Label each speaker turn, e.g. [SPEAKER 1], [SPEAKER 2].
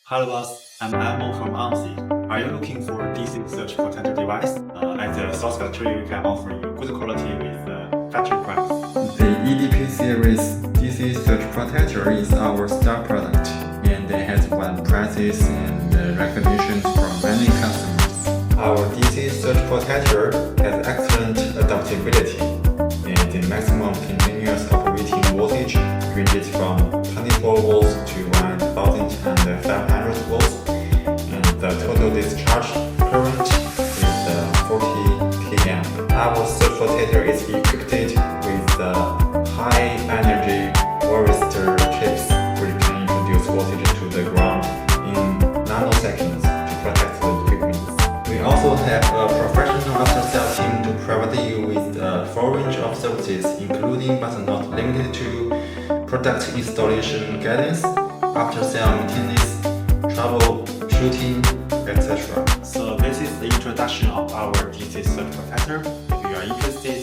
[SPEAKER 1] Hello boss, I'm Amo from ONCCY. Are you looking for a DC search protector device? At the source factory, we can offer you good quality with factory price.
[SPEAKER 2] The EDP series DC Search Protector is our star product, and it has won prizes and recognitions from many customers. Our DC Search Protector has excellent adaptability, and the maximum continuous operating voltage ranges from 24 volts to 1500 volts, and the total discharge current is 40 kA. Our Search Protector is equipped with high energy varistor chips, which can introduce voltage to the ground in nanoseconds to protect the equipment. We also have a professional after-sales team to provide you with a full range of services, including but not limited to product installation guidance, after-sale maintenance, troubleshooting, etc.
[SPEAKER 1] So this is the introduction of our DC search protector. If you are interested,